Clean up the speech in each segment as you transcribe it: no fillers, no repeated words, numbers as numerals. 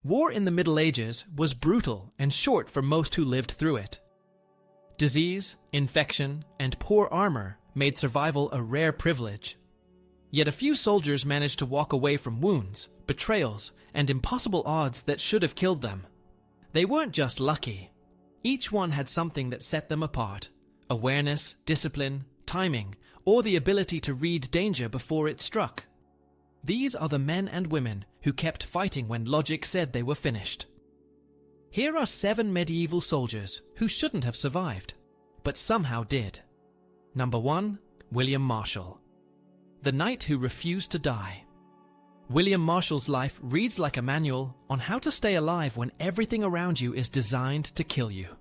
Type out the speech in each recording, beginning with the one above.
War in the Middle Ages was brutal and short for most who lived through it. Disease, infection, and poor armor made survival a rare privilege. Yet a few soldiers managed to walk away from wounds, betrayals, and impossible odds that should have killed them. They weren't just lucky. Each one had something that set them apart: awareness, discipline, timing, or the ability to read danger before it struck. These are the men and women who kept fighting when logic said they were finished. Here are 7 medieval soldiers who shouldn't have survived, but somehow did. Number 1, William Marshal, the knight who refused to die. William Marshal's life reads like a manual on how to stay alive when everything around you is designed to kill you.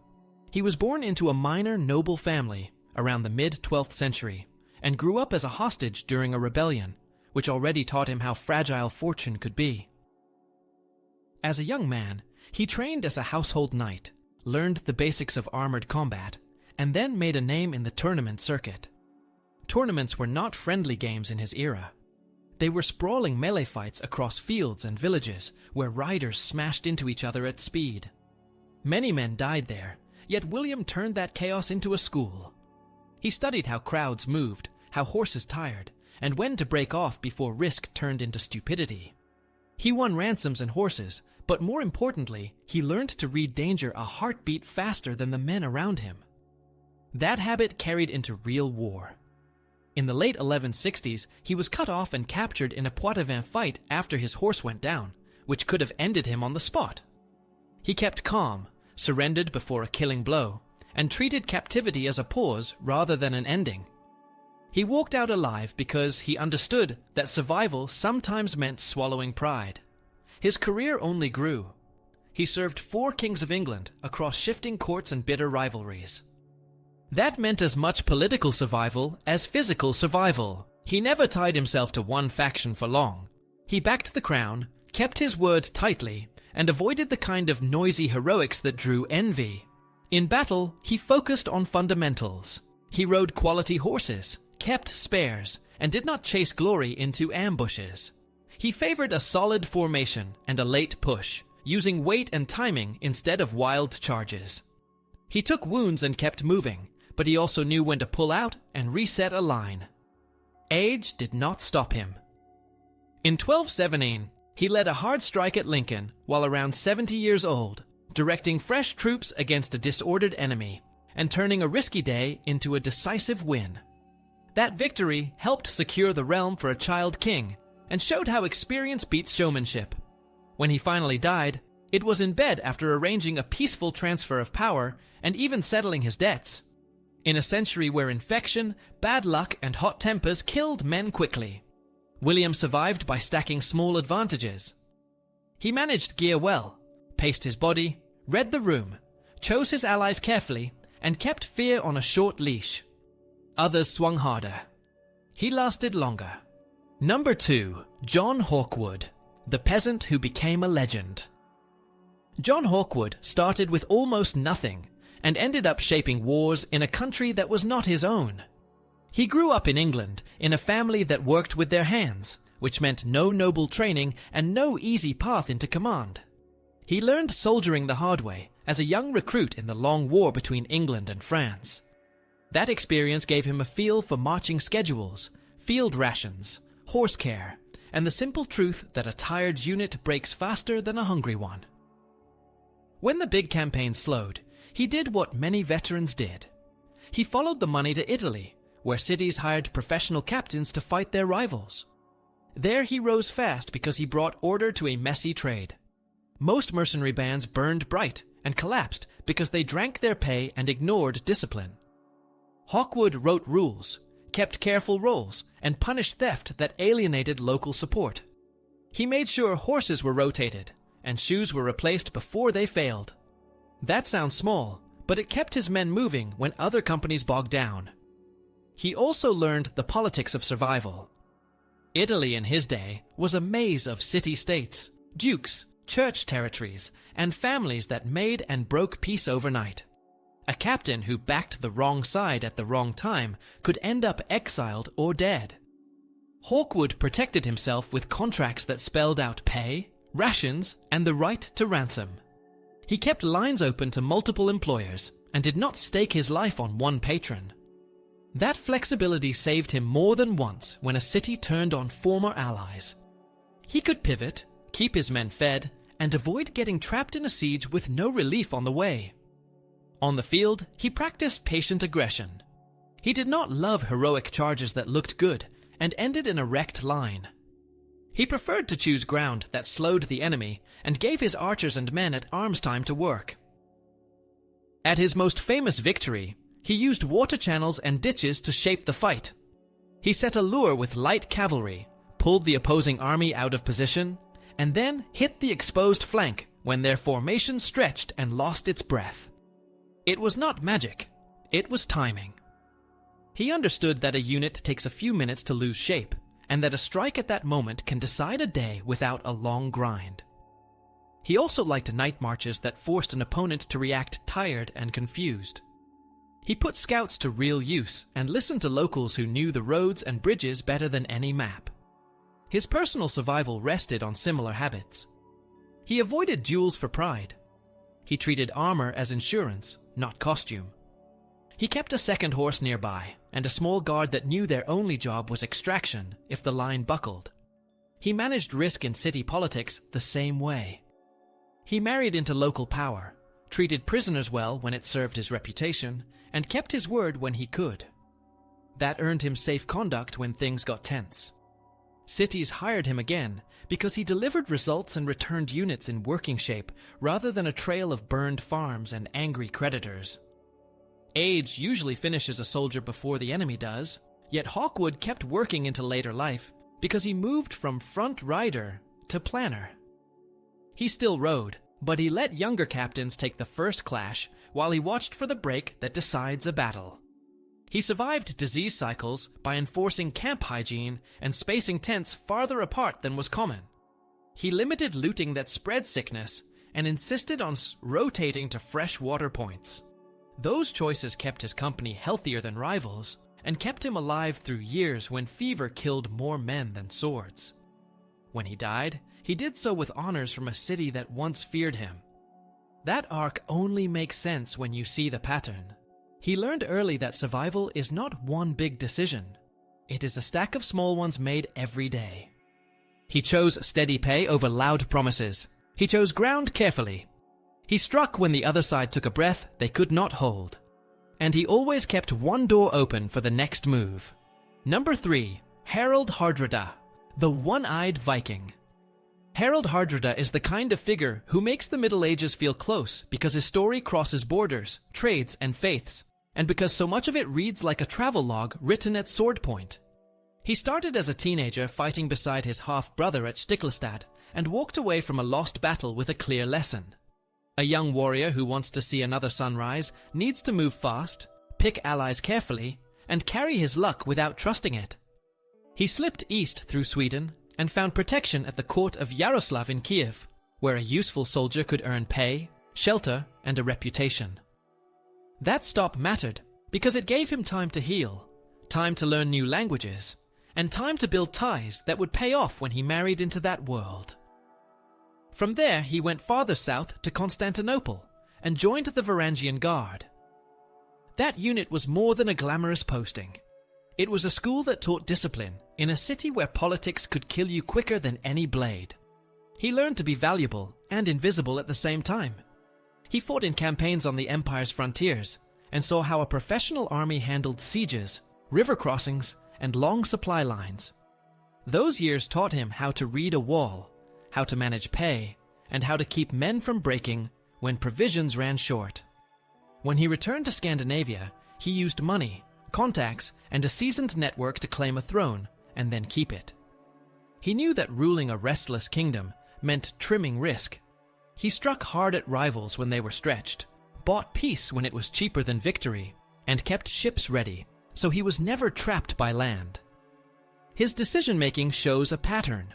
He was born into a minor noble family around the mid-12th century and grew up as a hostage during a rebellion, which already taught him how fragile fortune could be. As a young man, he trained as a household knight, learned the basics of armored combat, and then made a name in the tournament circuit. Tournaments were not friendly games in his era. They were sprawling melee fights across fields and villages where riders smashed into each other at speed. Many men died there, yet William turned that chaos into a school. He studied how crowds moved, how horses tired, and when to break off before risk turned into stupidity. He won ransoms and horses, but more importantly, he learned to read danger a heartbeat faster than the men around him. That habit carried into real war. In the late 1160s, he was cut off and captured in a Poitevin fight after his horse went down, which could have ended him on the spot. He kept calm, surrendered before a killing blow, and treated captivity as a pause rather than an ending. He walked out alive because he understood that survival sometimes meant swallowing pride. His career only grew. He served 4 kings of England across shifting courts and bitter rivalries. That meant as much political survival as physical survival. He never tied himself to one faction for long. He backed the crown, kept his word tightly, and avoided the kind of noisy heroics that drew envy. In battle, he focused on fundamentals. He rode quality horses, kept spares, and did not chase glory into ambushes. He favored a solid formation and a late push, using weight and timing instead of wild charges. He took wounds and kept moving, but he also knew when to pull out and reset a line. Age did not stop him. In 1217, he led a hard strike at Lincoln while around 70 years old, directing fresh troops against a disordered enemy and turning a risky day into a decisive win. That victory helped secure the realm for a child king and showed how experience beats showmanship. When he finally died, it was in bed after arranging a peaceful transfer of power and even settling his debts. In a century where infection, bad luck, and hot tempers killed men quickly, William survived by stacking small advantages. He managed gear well, paced his body, read the room, chose his allies carefully, and kept fear on a short leash. Others swung harder. He lasted longer. Number 2, John Hawkwood, the peasant who became a legend. John Hawkwood started with almost nothing and ended up shaping wars in a country that was not his own. He grew up in England in a family that worked with their hands, which meant no noble training and no easy path into command. He learned soldiering the hard way as a young recruit in the long war between England and France. That experience gave him a feel for marching schedules, field rations, horse care, and the simple truth that a tired unit breaks faster than a hungry one. When the big campaign slowed, he did what many veterans did. He followed the money to Italy, where cities hired professional captains to fight their rivals. There he rose fast because he brought order to a messy trade. Most mercenary bands burned bright and collapsed because they drank their pay and ignored discipline. Hawkwood wrote rules, kept careful rolls, and punished theft that alienated local support. He made sure horses were rotated and shoes were replaced before they failed. That sounds small, but it kept his men moving when other companies bogged down. He also learned the politics of survival. Italy in his day was a maze of city-states, dukes, church territories, and families that made and broke peace overnight. A captain who backed the wrong side at the wrong time could end up exiled or dead. Hawkwood protected himself with contracts that spelled out pay, rations, and the right to ransom. He kept lines open to multiple employers and did not stake his life on one patron. That flexibility saved him more than once when a city turned on former allies. He could pivot, keep his men fed, and avoid getting trapped in a siege with no relief on the way. On the field, he practiced patient aggression. He did not love heroic charges that looked good and ended in a wrecked line. He preferred to choose ground that slowed the enemy and gave his archers and men at arms time to work. At his most famous victory, he used water channels and ditches to shape the fight. He set a lure with light cavalry, pulled the opposing army out of position, and then hit the exposed flank when their formation stretched and lost its breath. It was not magic, it was timing. He understood that a unit takes a few minutes to lose shape, and that a strike at that moment can decide a day without a long grind. He also liked night marches that forced an opponent to react tired and confused. He put scouts to real use and listened to locals who knew the roads and bridges better than any map. His personal survival rested on similar habits. He avoided duels for pride. He treated armor as insurance, not costume. He kept a second horse nearby, and a small guard that knew their only job was extraction if the line buckled. He managed risk in city politics the same way. He married into local power, treated prisoners well when it served his reputation, and kept his word when he could. That earned him safe conduct when things got tense. Cities hired him again because he delivered results and returned units in working shape rather than a trail of burned farms and angry creditors. Age usually finishes a soldier before the enemy does, yet Hawkwood kept working into later life because he moved from front rider to planner. He still rode, but he let younger captains take the first clash while he watched for the break that decides a battle. He survived disease cycles by enforcing camp hygiene and spacing tents farther apart than was common. He limited looting that spread sickness and insisted on rotating to fresh water points. Those choices kept his company healthier than rivals and kept him alive through years when fever killed more men than swords. When he died, he did so with honors from a city that once feared him. That arc only makes sense when you see the pattern. He learned early that survival is not one big decision. It is a stack of small ones made every day. He chose steady pay over loud promises. He chose ground carefully. He struck when the other side took a breath they could not hold. And he always kept one door open for the next move. Number 3, Harald Hardrada, the one-eyed Viking. Harald Hardrada is the kind of figure who makes the Middle Ages feel close because his story crosses borders, trades, and faiths, and because so much of it reads like a travel log written at sword point. He started as a teenager fighting beside his half-brother at Stiklestad and walked away from a lost battle with a clear lesson. A young warrior who wants to see another sunrise needs to move fast, pick allies carefully, and carry his luck without trusting it. He slipped east through Sweden and found protection at the court of Yaroslav in Kiev, where a useful soldier could earn pay, shelter, and a reputation. That stop mattered because it gave him time to heal, time to learn new languages, and time to build ties that would pay off when he married into that world. From there, he went farther south to Constantinople and joined the Varangian Guard. That unit was more than a glamorous posting. It was a school that taught discipline in a city where politics could kill you quicker than any blade. He learned to be valuable and invisible at the same time. He fought in campaigns on the Empire's frontiers and saw how a professional army handled sieges, river crossings, and long supply lines. Those years taught him how to read a wall, how to manage pay, and how to keep men from breaking when provisions ran short. When he returned to Scandinavia, he used money, contacts, and a seasoned network to claim a throne and then keep it. He knew that ruling a restless kingdom meant trimming risk. He struck hard at rivals when they were stretched, bought peace when it was cheaper than victory, and kept ships ready, so he was never trapped by land. His decision-making shows a pattern.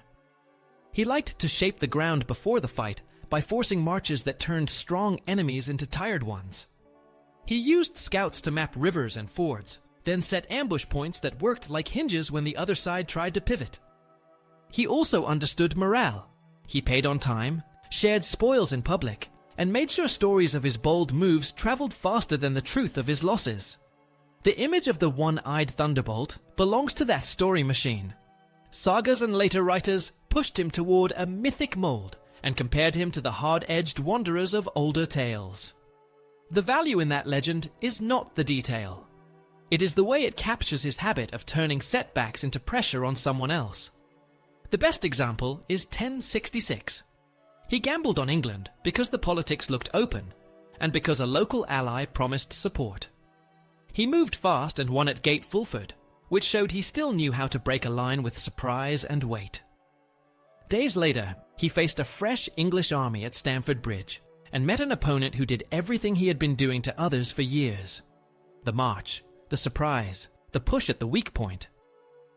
He liked to shape the ground before the fight by forcing marches that turned strong enemies into tired ones. He used scouts to map rivers and fords, then set ambush points that worked like hinges when the other side tried to pivot. He also understood morale. He paid on time, shared spoils in public, and made sure stories of his bold moves traveled faster than the truth of his losses. The image of the one-eyed thunderbolt belongs to that story machine. Sagas and later writers pushed him toward a mythic mold and compared him to the hard-edged wanderers of older tales. The value in that legend is not the detail. It is the way it captures his habit of turning setbacks into pressure on someone else. The best example is 1066. He gambled on England because the politics looked open, and because a local ally promised support. He moved fast and won at Gate Fulford, which showed he still knew how to break a line with surprise and weight. Days later, he faced a fresh English army at Stamford Bridge, and met an opponent who did everything he had been doing to others for years. The march, the surprise, the push at the weak point.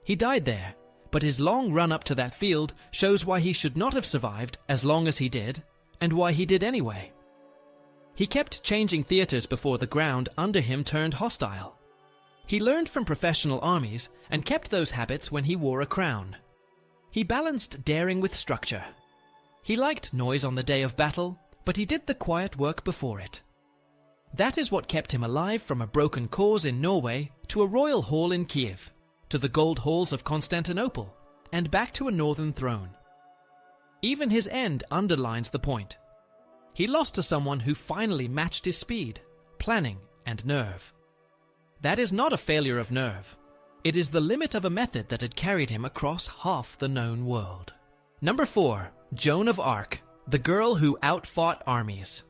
He died there, but his long run up to that field shows why he should not have survived as long as he did, and why he did anyway. He kept changing theatres before the ground under him turned hostile. He learned from professional armies and kept those habits when he wore a crown. He balanced daring with structure. He liked noise on the day of battle, but he did the quiet work before it. That is what kept him alive from a broken cause in Norway to a royal hall in Kiev, to the gold halls of Constantinople, and back to a northern throne. Even his end underlines the point. He lost to someone who finally matched his speed, planning, and nerve. That is not a failure of nerve. It is the limit of a method that had carried him across half the known world. Number 4. Joan of Arc, the girl who outfought armies.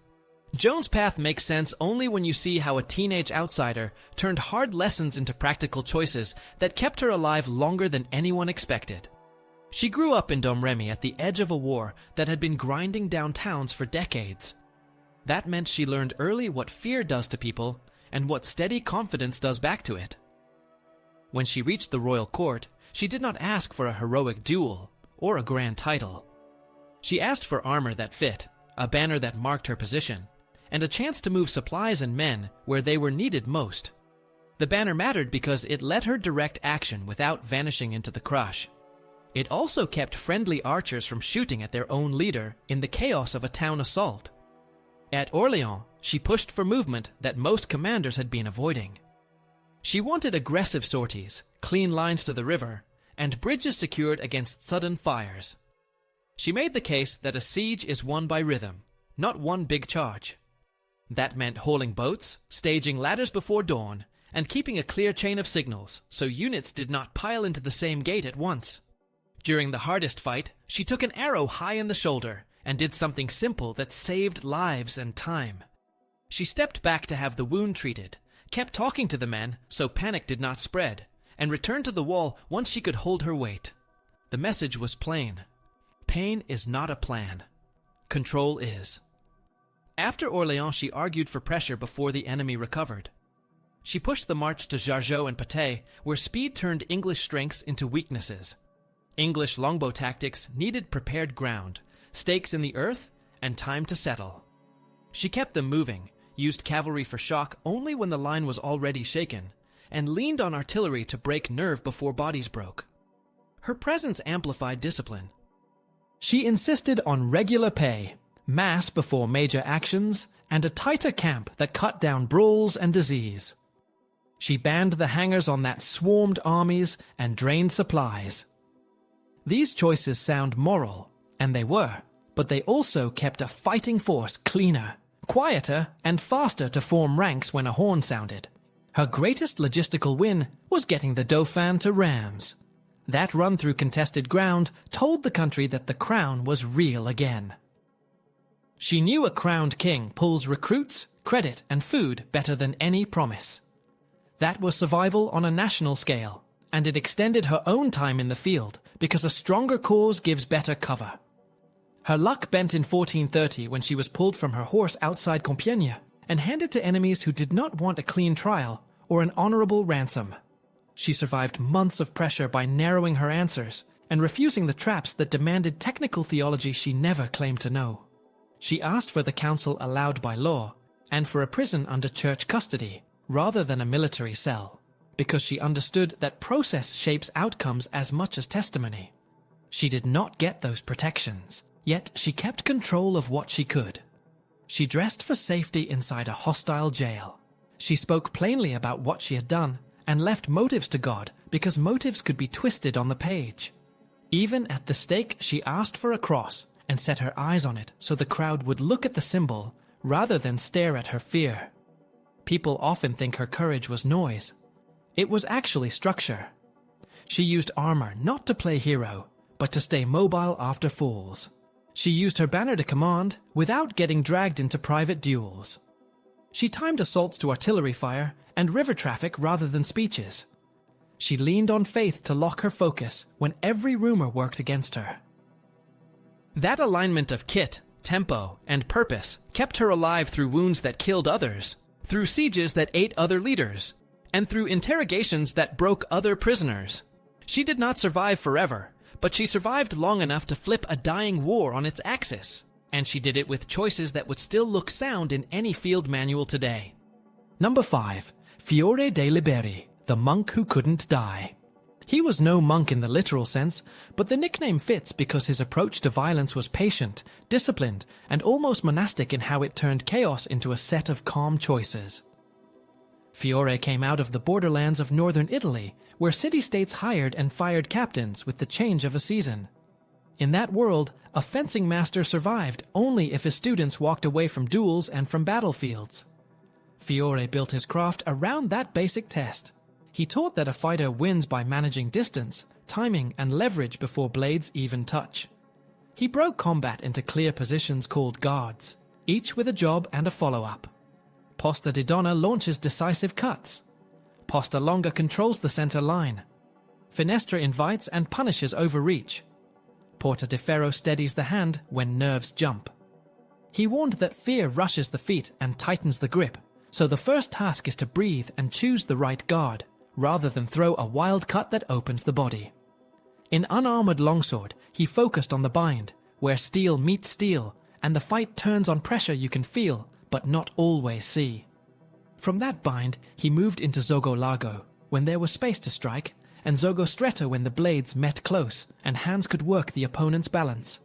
Joan's path makes sense only when you see how a teenage outsider turned hard lessons into practical choices that kept her alive longer than anyone expected. She grew up in Domremy at the edge of a war that had been grinding down towns for decades. That meant she learned early what fear does to people and what steady confidence does back to it. When she reached the royal court, she did not ask for a heroic duel or a grand title. She asked for armor that fit, a banner that marked her position, and a chance to move supplies and men where they were needed most. The banner mattered because it let her direct action without vanishing into the crush. It also kept friendly archers from shooting at their own leader in the chaos of a town assault. At Orleans, she pushed for movement that most commanders had been avoiding. She wanted aggressive sorties, clean lines to the river, and bridges secured against sudden fires. She made the case that a siege is won by rhythm, not one big charge. That meant hauling boats, staging ladders before dawn, and keeping a clear chain of signals so units did not pile into the same gate at once. During the hardest fight, she took an arrow high in the shoulder and did something simple that saved lives and time. She stepped back to have the wound treated, kept talking to the men so panic did not spread, and returned to the wall once she could hold her weight. The message was plain. Pain is not a plan. Control is. After Orléans, she argued for pressure before the enemy recovered. She pushed the march to Jargeau and Patay, where speed turned English strengths into weaknesses. English longbow tactics needed prepared ground, stakes in the earth, and time to settle. She kept them moving, used cavalry for shock only when the line was already shaken, and leaned on artillery to break nerve before bodies broke. Her presence amplified discipline. She insisted on regular pay, mass before major actions, and a tighter camp that cut down brawls and disease. She banned the hangers on that swarmed armies and drained supplies. These choices sound moral, and they were, but they also kept a fighting force cleaner, quieter, and faster to form ranks when a horn sounded. Her greatest logistical win was getting the Dauphin to Rheims. That run through contested ground told the country that the crown was real again. She knew a crowned king pulls recruits, credit, and food better than any promise. That was survival on a national scale, and it extended her own time in the field because a stronger cause gives better cover. Her luck bent in 1430 when she was pulled from her horse outside Compiègne and handed to enemies who did not want a clean trial or an honorable ransom. She survived months of pressure by narrowing her answers and refusing the traps that demanded technical theology she never claimed to know. She asked for the council allowed by law and for a prison under church custody rather than a military cell, because she understood that process shapes outcomes as much as testimony. She did not get those protections, Yet she kept control of what she could. She dressed for safety inside a hostile jail. She spoke plainly about what she had done and left motives to God because motives could be twisted on the page. Even at the stake, she asked for a cross and set her eyes on it so the crowd would look at the symbol rather than stare at her fear. People often think her courage was noise. It was actually structure. She used armor not to play hero, but to stay mobile after falls. She used her banner to command without getting dragged into private duels. She timed assaults to artillery fire and river traffic rather than speeches. She leaned on faith to lock her focus when every rumor worked against her. That alignment of kit, tempo, and purpose kept her alive through wounds that killed others, through sieges that ate other leaders, and through interrogations that broke other prisoners. She did not survive forever, but she survived long enough to flip a dying war on its axis, and she did it with choices that would still look sound in any field manual today. Number 5. Fiore de Liberi, the monk who couldn't die. He was no monk in the literal sense, but the nickname fits because his approach to violence was patient, disciplined, and almost monastic in how it turned chaos into a set of calm choices. Fiore came out of the borderlands of northern Italy, where city-states hired and fired captains with the change of a season. In that world, a fencing master survived only if his students walked away from duels and from battlefields. Fiore built his craft around that basic test. He taught that a fighter wins by managing distance, timing, and leverage before blades even touch. He broke combat into clear positions called guards, each with a job and a follow-up. Posta di Donna launches decisive cuts. Posta Longa controls the center line. Finestra invites and punishes overreach. Porta di Ferro steadies the hand when nerves jump. He warned that fear rushes the feet and tightens the grip, so the first task is to breathe and choose the right guard, rather than throw a wild cut that opens the body. In Unarmored Longsword, he focused on the bind, where steel meets steel, and the fight turns on pressure you can feel, but not always see. From that bind, he moved into Zogo Largo, when there was space to strike, and Zogo Stretto when the blades met close, and hands could work the opponent's balance.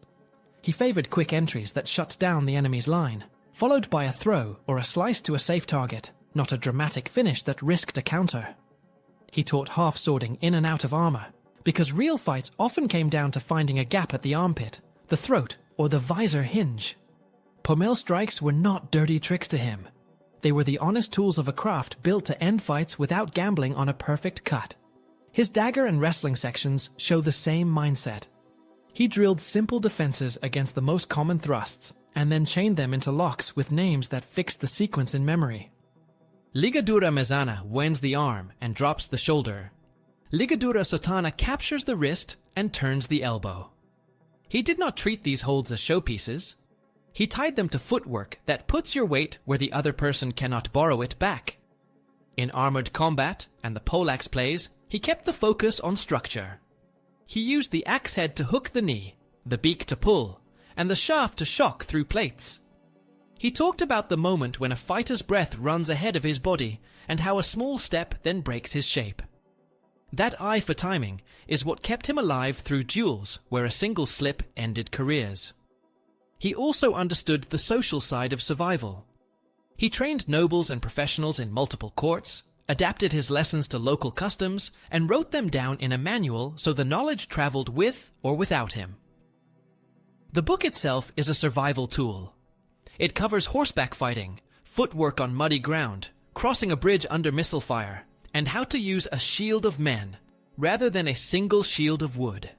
He favored quick entries that shut down the enemy's line, followed by a throw or a slice to a safe target, not a dramatic finish that risked a counter. He taught half-swording in and out of armor, because real fights often came down to finding a gap at the armpit, the throat, or the visor hinge. Pommel strikes were not dirty tricks to him. They were the honest tools of a craft built to end fights without gambling on a perfect cut. His dagger and wrestling sections show the same mindset. He drilled simple defenses against the most common thrusts, and then chained them into locks with names that fixed the sequence in memory. Ligadura Mezzana wends the arm and drops the shoulder. Ligadura Sotana captures the wrist and turns the elbow. He did not treat these holds as showpieces. He tied them to footwork that puts your weight where the other person cannot borrow it back. In Armored Combat and the Poleaxe plays, he kept the focus on structure. He used the axe head to hook the knee, the beak to pull, and the shaft to shock through plates. He talked about the moment when a fighter's breath runs ahead of his body and how a small step then breaks his shape. That eye for timing is what kept him alive through duels where a single slip ended careers. He also understood the social side of survival. He trained nobles and professionals in multiple courts, adapted his lessons to local customs, and wrote them down in a manual so the knowledge traveled with or without him. The book itself is a survival tool. It covers horseback fighting, footwork on muddy ground, crossing a bridge under missile fire, and how to use a shield of men, rather than a single shield of wood.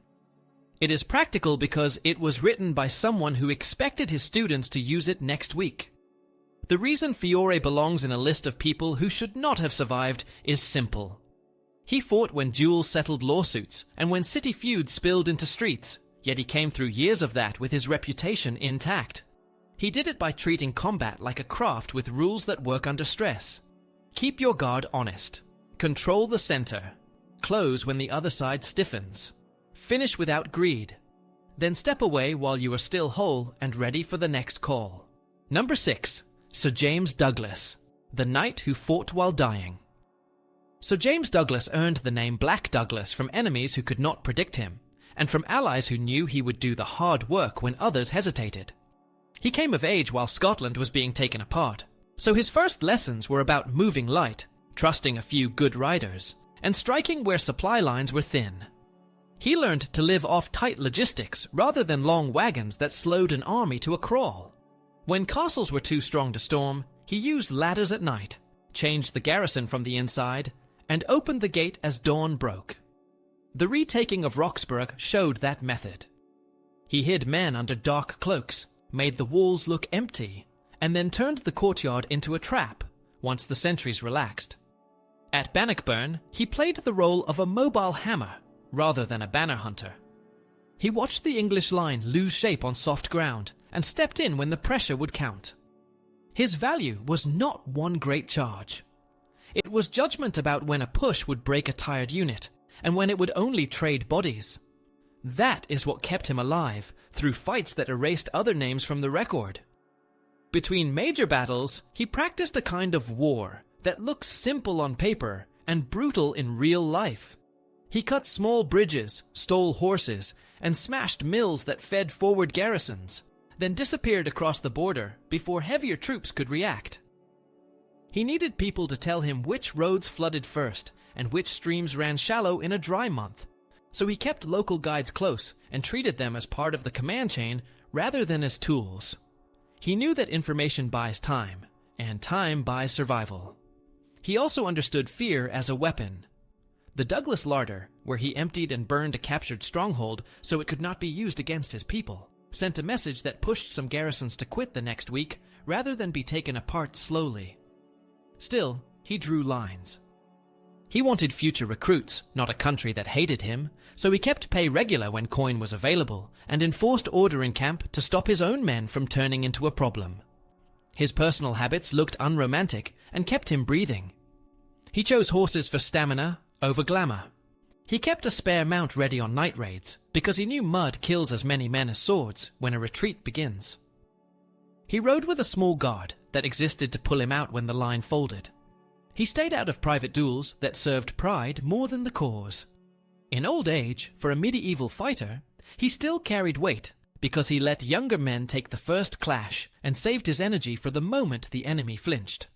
It is practical because it was written by someone who expected his students to use it next week. The reason Fiore belongs in a list of people who should not have survived is simple. He fought when duels settled lawsuits and when city feuds spilled into streets, yet he came through years of that with his reputation intact. He did it by treating combat like a craft with rules that work under stress. Keep your guard honest. Control the center. Close when the other side stiffens. Finish without greed. Then step away while you are still whole and ready for the next call. Number 6. Sir James Douglas, the knight who fought while dying. Sir James Douglas earned the name Black Douglas from enemies who could not predict him, and from allies who knew he would do the hard work when others hesitated. He came of age while Scotland was being taken apart, so his first lessons were about moving light, trusting a few good riders, and striking where supply lines were thin. He learned to live off tight logistics rather than long wagons that slowed an army to a crawl. When castles were too strong to storm, he used ladders at night, changed the garrison from the inside, and opened the gate as dawn broke. The retaking of Roxburgh showed that method. He hid men under dark cloaks, made the walls look empty, and then turned the courtyard into a trap once the sentries relaxed. At Bannockburn, he played the role of a mobile hammer rather than a banner hunter. He watched the English line lose shape on soft ground and stepped in when the pressure would count. His value was not one great charge. It was judgment about when a push would break a tired unit and when it would only trade bodies. That is what kept him alive through fights that erased other names from the record. Between major battles, he practiced a kind of war that looks simple on paper and brutal in real life. He cut small bridges, stole horses, and smashed mills that fed forward garrisons, then disappeared across the border before heavier troops could react. He needed people to tell him which roads flooded first and which streams ran shallow in a dry month, so he kept local guides close and treated them as part of the command chain rather than as tools. He knew that information buys time, and time buys survival. He also understood fear as a weapon. The Douglas larder, where he emptied and burned a captured stronghold so it could not be used against his people, sent a message that pushed some garrisons to quit the next week rather than be taken apart slowly. Still, he drew lines. He wanted future recruits, not a country that hated him, so he kept pay regular when coin was available and enforced order in camp to stop his own men from turning into a problem. His personal habits looked unromantic and kept him breathing. He chose horses for stamina over glamour. He kept a spare mount ready on night raids because he knew mud kills as many men as swords when a retreat begins. He rode with a small guard that existed to pull him out when the line folded. He stayed out of private duels that served pride more than the cause. In old age, for a medieval fighter, he still carried weight because he let younger men take the first clash and saved his energy for the moment the enemy flinched.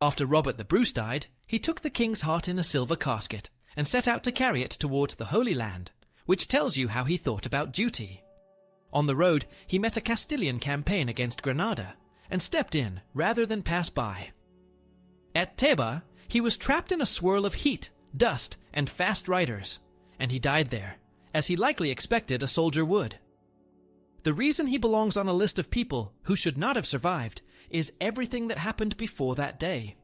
After Robert the Bruce died, he took the king's heart in a silver casket and set out to carry it toward the Holy Land, which tells you how he thought about duty. On the road, he met a Castilian campaign against Granada and stepped in rather than pass by. At Teba, he was trapped in a swirl of heat, dust, and fast riders, and he died there, as he likely expected a soldier would. The reason he belongs on a list of people who should not have survived is everything that happened before that day.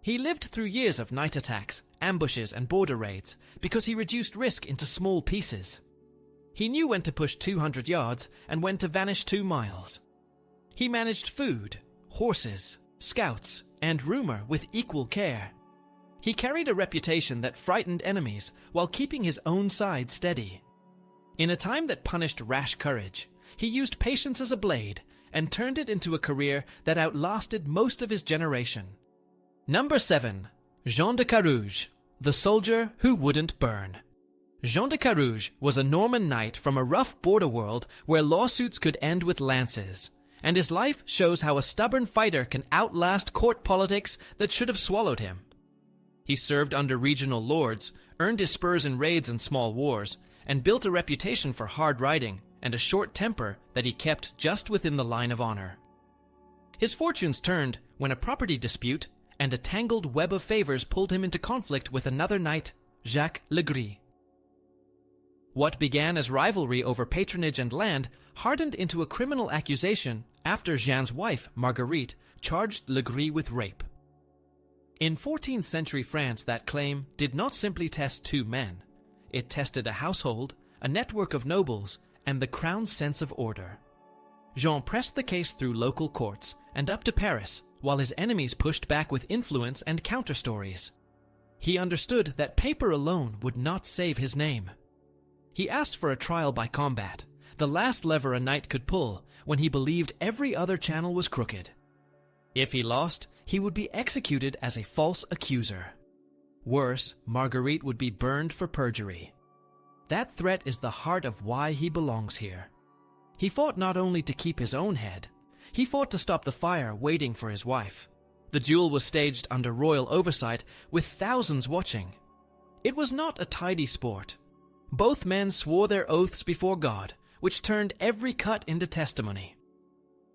He lived through years of night attacks, ambushes, and border raids because he reduced risk into small pieces. He knew when to push 200 yards and when to vanish 2 miles. He managed food, horses, scouts, and rumor with equal care. He carried a reputation that frightened enemies while keeping his own side steady. In a time that punished rash courage, he used patience as a blade and turned it into a career that outlasted most of his generation. Number 7. Jean de Carrouges, the soldier who wouldn't burn. Jean de Carrouges was a Norman knight from a rough border world where lawsuits could end with lances, and his life shows how a stubborn fighter can outlast court politics that should have swallowed him. He served under regional lords, earned his spurs in raids and small wars, and built a reputation for hard riding and a short temper that he kept just within the line of honor. His fortunes turned when a property dispute and a tangled web of favors pulled him into conflict with another knight, Jacques Legris. What began as rivalry over patronage and land hardened into a criminal accusation after Jean's wife, Marguerite, charged Legris with rape. In 14th century France, that claim did not simply test 2 men. It tested a household, a network of nobles, and the crown's sense of order. Jean pressed the case through local courts and up to Paris, while his enemies pushed back with influence and counter-stories. He understood that paper alone would not save his name. He asked for a trial by combat, the last lever a knight could pull when he believed every other channel was crooked. If he lost, he would be executed as a false accuser. Worse, Marguerite would be burned for perjury. That threat is the heart of why he belongs here. He fought not only to keep his own head, he fought to stop the fire waiting for his wife. The duel was staged under royal oversight, with thousands watching. It was not a tidy sport. Both men swore their oaths before God, which turned every cut into testimony.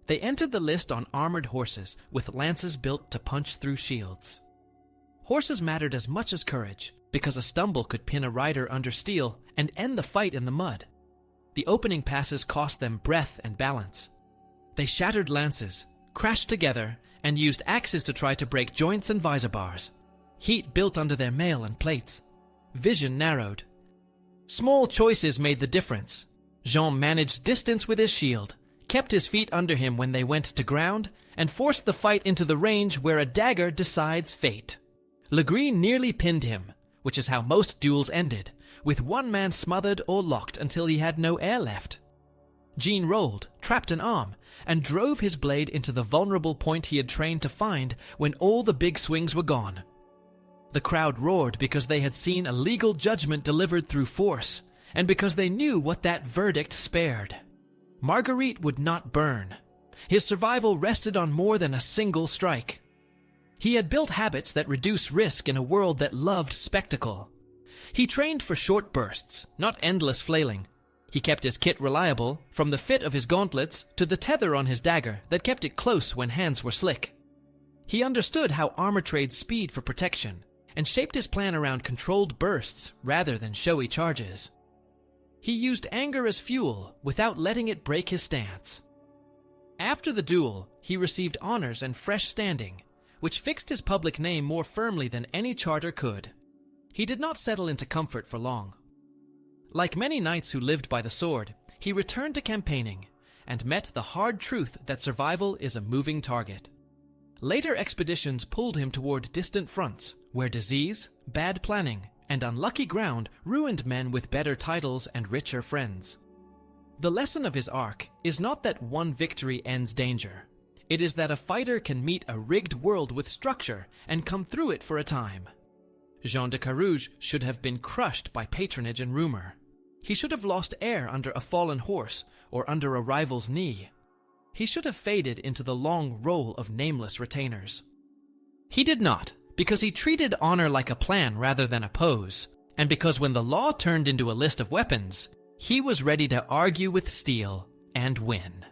They entered the list on armored horses, with lances built to punch through shields. Horses mattered as much as courage, because a stumble could pin a rider under steel and end the fight in the mud. The opening passes cost them breath and balance. They shattered lances, crashed together, and used axes to try to break joints and visor bars. Heat built under their mail and plates. Vision narrowed. Small choices made the difference. Jean managed distance with his shield, kept his feet under him when they went to ground, and forced the fight into the range where a dagger decides fate. Legris nearly pinned him, which is how most duels ended, with one man smothered or locked until he had no air left. Jean rolled, trapped an arm, and drove his blade into the vulnerable point he had trained to find when all the big swings were gone. The crowd roared because they had seen a legal judgment delivered through force, and because they knew what that verdict spared. Marguerite would not burn. His survival rested on more than a single strike. He had built habits that reduce risk in a world that loved spectacle. He trained for short bursts, not endless flailing. He kept his kit reliable, from the fit of his gauntlets to the tether on his dagger that kept it close when hands were slick. He understood how armor trades speed for protection, and shaped his plan around controlled bursts rather than showy charges. He used anger as fuel without letting it break his stance. After the duel, he received honors and fresh standing, which fixed his public name more firmly than any charter could. He did not settle into comfort for long. Like many knights who lived by the sword, he returned to campaigning and met the hard truth that survival is a moving target. Later expeditions pulled him toward distant fronts, where disease, bad planning, and unlucky ground ruined men with better titles and richer friends. The lesson of his arc is not that one victory ends danger. It is that a fighter can meet a rigged world with structure and come through it for a time. Jean de Carrouges should have been crushed by patronage and rumor. He should have lost air under a fallen horse or under a rival's knee. He should have faded into the long roll of nameless retainers. He did not, because he treated honor like a plan rather than a pose, and because when the law turned into a list of weapons, he was ready to argue with steel and win.